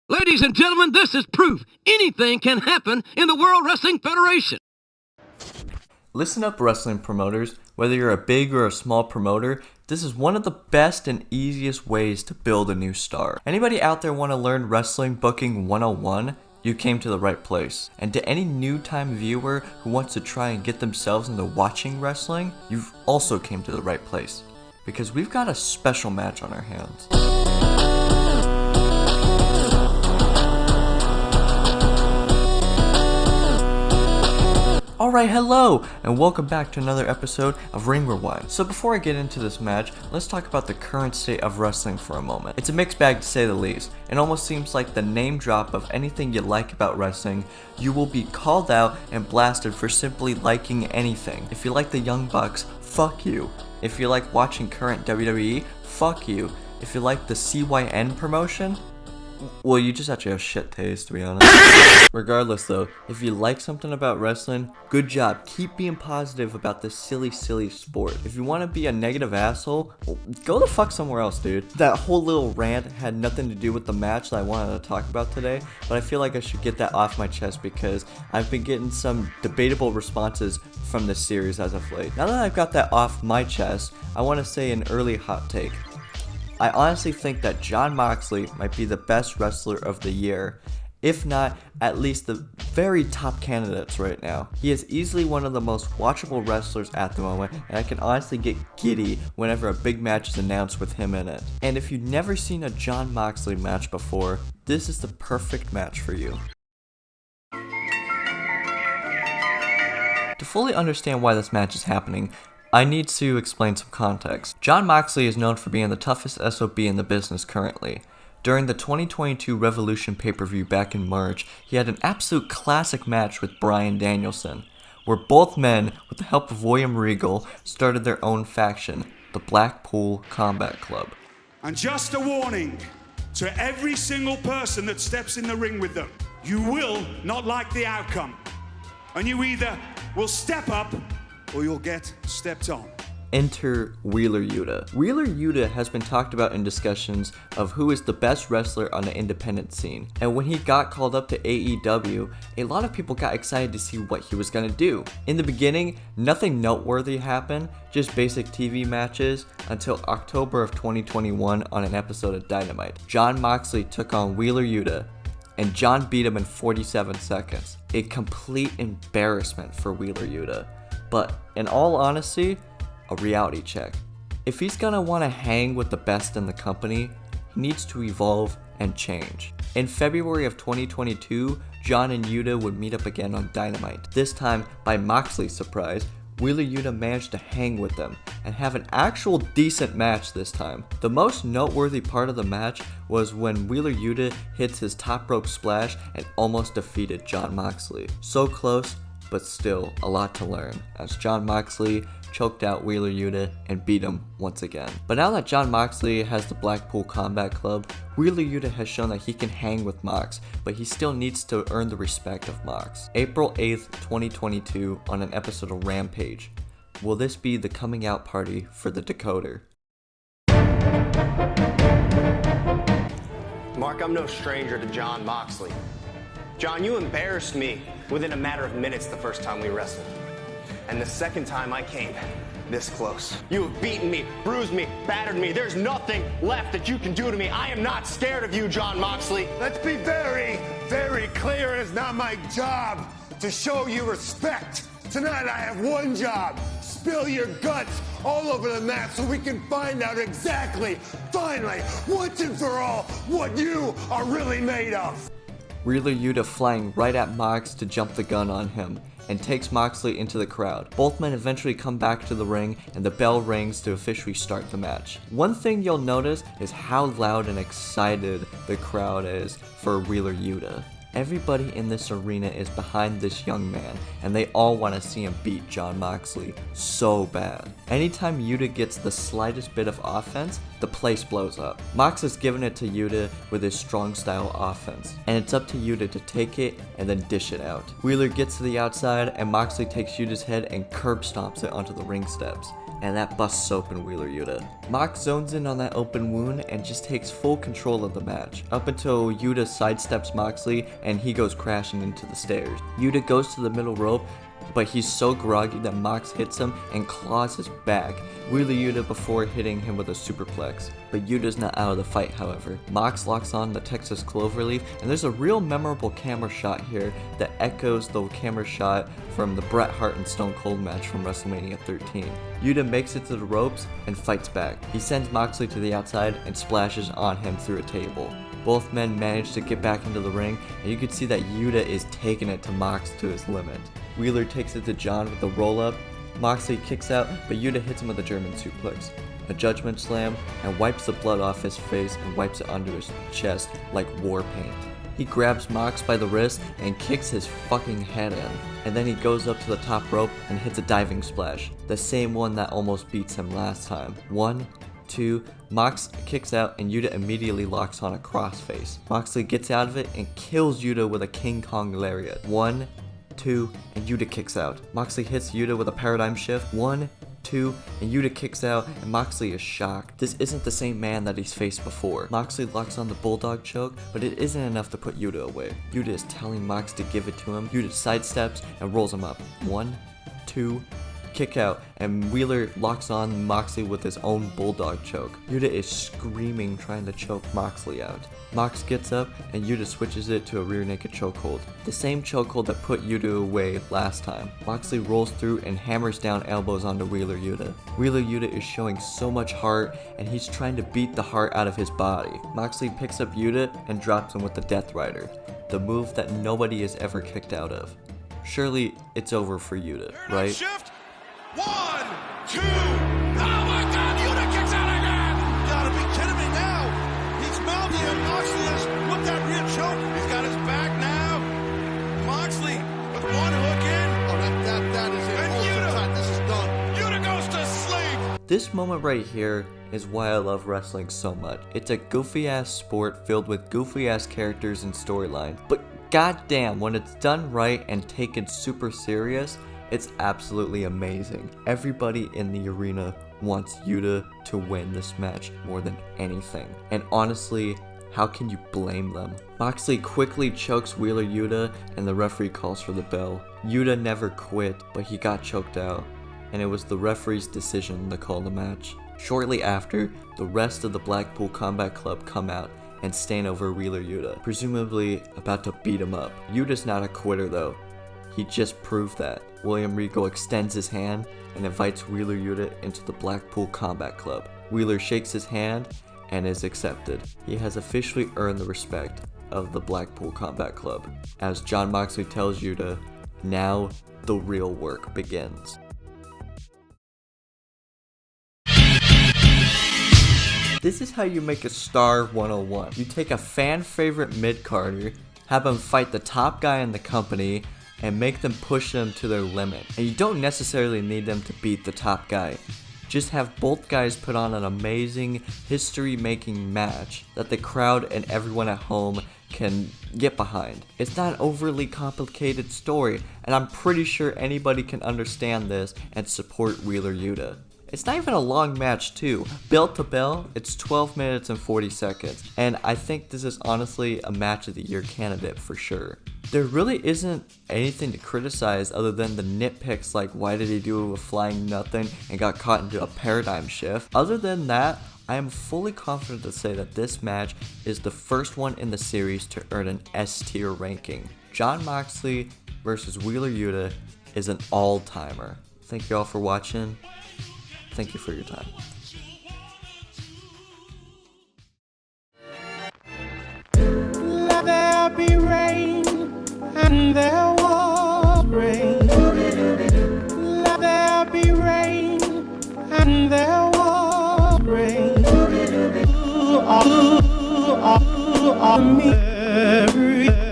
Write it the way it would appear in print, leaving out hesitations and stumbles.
Ladies and gentlemen, this is proof. Anything can happen in the World Wrestling Federation. Listen up, wrestling promoters. Whether you're a big or a small promoter, this is one of the best and easiest ways to build a new star. Anybody out there want to learn Wrestling Booking 101? You came to the right place. And to any new-time viewer who wants to try and get themselves into watching wrestling, you've also came to the right place. Because we've got a special match on our hands. Alright, hello, and welcome back to another episode of Ring Rewind. So before I get into this match, let's talk about the current state of wrestling for a moment. It's a mixed bag to say the least. It almost seems like the name drop of anything you like about wrestling, you will be called out and blasted for simply liking anything. If you like the Young Bucks, fuck you. If you like watching current WWE, fuck you. If you like the CYN promotion, well, you just actually have shit taste, to be honest. Regardless though, if you like something about wrestling, good job. Keep being positive about this silly sport. If you want to be a negative asshole, well, go the fuck somewhere else, dude. That whole little rant had nothing to do with the match that I wanted to talk about today, but I feel like I should get that off my chest because I've been getting some debatable responses from this series as of late. Now that I've got that off my chest, I want to say an early hot take. I honestly think that Jon Moxley might be the best wrestler of the year, if not at least the very top candidates right now. He is easily one of the most watchable wrestlers at the moment, and I can honestly get giddy whenever a big match is announced with him in it. And if you've never seen a Jon Moxley match before, this is the perfect match for you. To fully understand why this match is happening, I need to explain some context. Jon Moxley is known for being the toughest SOB in the business currently. During the 2022 Revolution pay-per-view back in March, he had an absolute classic match with Bryan Danielson, where both men, with the help of William Regal, started their own faction, the Blackpool Combat Club. And just a warning to every single person that steps in the ring with them, you will not like the outcome. And you either will step up or you'll get stepped on. Enter Wheeler YUTA. Wheeler YUTA has been talked about in discussions of who is the best wrestler on the independent scene. And when he got called up to AEW, a lot of people got excited to see what he was gonna do. In the beginning, nothing noteworthy happened, just basic TV matches, until October of 2021 on an episode of Dynamite. Jon Moxley took on Wheeler YUTA, and Jon beat him in 47 seconds. A complete embarrassment for Wheeler YUTA. But in all honesty, a reality check. If he's gonna want to hang with the best in the company, he needs to evolve and change. In February of 2022, Jon and YUTA would meet up again on Dynamite. This time, by Moxley's surprise, Wheeler YUTA managed to hang with them and have an actual decent match this time. The most noteworthy part of the match was when Wheeler YUTA hits his top rope splash and almost defeated Jon Moxley. So close, but still a lot to learn, as Jon Moxley choked out Wheeler YUTA and beat him once again. But now that Jon Moxley has the Blackpool Combat Club, Wheeler YUTA has shown that he can hang with Mox, but he still needs to earn the respect of Mox. April 8th, 2022, on an episode of Rampage. Will this be the coming out party for the Decoder? Mark, I'm no stranger to Jon Moxley. Jon, you embarrassed me within a matter of minutes the first time we wrestled. And the second time I came this close. You have beaten me, bruised me, battered me. There's nothing left that you can do to me. I am not scared of you, Jon Moxley. Let's be very, very clear. It is not my job to show you respect. Tonight I have one job. Spill your guts all over the mat so we can find out exactly, finally, once and for all, what you are really made of. Wheeler YUTA flying right at Mox to jump the gun on him, and takes Moxley into the crowd. Both men eventually come back to the ring, and the bell rings to officially start the match. One thing you'll notice is how loud and excited the crowd is for Wheeler YUTA. Everybody in this arena is behind this young man, and they all want to see him beat Jon Moxley so bad. Anytime YUTA gets the slightest bit of offense, the place blows up. Mox is giving it to YUTA with his strong style offense, and it's up to YUTA to take it and then dish it out. Wheeler gets to the outside, and Moxley takes YUTA's head and curb stomps it onto the ring steps. and that busts open Wheeler Yuta. Mox zones in on that open wound and just takes full control of the match, up until Yuta sidesteps Moxley and he goes crashing into the stairs. Yuta goes to the middle rope, but he's so groggy that Mox hits him and claws his back, Wheeler Yuta before hitting him with a superplex. But Yuta's not out of the fight, however. Mox locks on the Texas Cloverleaf, and there's a real memorable camera shot here that echoes the camera shot from the Bret Hart and Stone Cold match from WrestleMania 13. Yuta makes it to the ropes and fights back. He sends Moxley to the outside and splashes on him through a table. Both men manage to get back into the ring, and you can see that Yuta is taking it to Mox to his limit. Wheeler takes it to Jon with a roll-up. Moxley kicks out, but Yuta hits him with a German suplex, a judgment slam, and wipes the blood off his face and wipes it onto his chest like war paint. He grabs Mox by the wrist and kicks his fucking head in, and then he goes up to the top rope and hits a diving splash, the same one that almost beats him last time. 1, 2, Mox kicks out and Yuta immediately locks on a crossface. Moxley gets out of it and kills Yuta with a King Kong lariat. 1, 2, and Yuta kicks out. Moxley hits Yuta with a paradigm shift. 1, 2, and Yuta kicks out, and Moxley is shocked. This isn't the same man that he's faced before. Moxley locks on the bulldog choke, but it isn't enough to put Yuta away. Yuta is telling Mox to give it to him. Yuta sidesteps and rolls him up. 1, 2, kick out, and Wheeler locks on Moxley with his own bulldog choke. Yuta is screaming, trying to choke Moxley out. Mox gets up and Yuta switches it to a rear naked chokehold, the same chokehold that put Yuta away last time. Moxley rolls through and hammers down elbows onto Wheeler Yuta. Wheeler Yuta is showing so much heart, and he's trying to beat the heart out of his body. Moxley picks up Yuta and drops him with the Death Rider, the move that nobody has ever kicked out of. Surely it's over for Yuta, right? Shift. 1, 2. Oh my God! Yuta kicks out again. You gotta be kidding me now. He's mounting him. Moxley has whipped that rear choke. He's got his back now. Moxley with one hook in. Oh, that is it. And Yuta, this is done. Yuta goes to sleep. This moment right here is why I love wrestling so much. It's a goofy ass sport filled with goofy ass characters and storylines, but goddamn, when it's done right and taken super serious, it's absolutely amazing. Everybody in the arena wants Yuta to win this match more than anything. And honestly, how can you blame them? Moxley quickly chokes Wheeler Yuta and the referee calls for the bell. Yuta never quit, but he got choked out, and it was the referee's decision to call the match. Shortly after, the rest of the Blackpool Combat Club come out and stand over Wheeler Yuta, presumably about to beat him up. Yuta's not a quitter though. He just proved that. William Regal extends his hand and invites Wheeler Yuta into the Blackpool Combat Club. Wheeler shakes his hand and is accepted. He has officially earned the respect of the Blackpool Combat Club. As Jon Moxley tells Yuta, now the real work begins. This is how you make a star 101. You take a fan favorite mid-carder, have them fight the top guy in the company, and make them push them to their limit. And you don't necessarily need them to beat the top guy. Just have both guys put on an amazing, history-making match that the crowd and everyone at home can get behind. It's not an overly complicated story, and I'm pretty sure anybody can understand this and support Wheeler Yuta. It's not even a long match too. Bell to bell, it's 12 minutes and 40 seconds. And I think this is honestly a match of the year candidate for sure. There really isn't anything to criticize other than the nitpicks like why did he do a flying nothing and got caught into a paradigm shift. Other than that, I am fully confident to say that this match is the first one in the series to earn an S tier ranking. Jon Moxley versus Wheeler Yuta is an all-timer. Thank you all for watching. Thank you for your time. Let there be rain, and there was rain. Let there be rain, and there was rain. Me.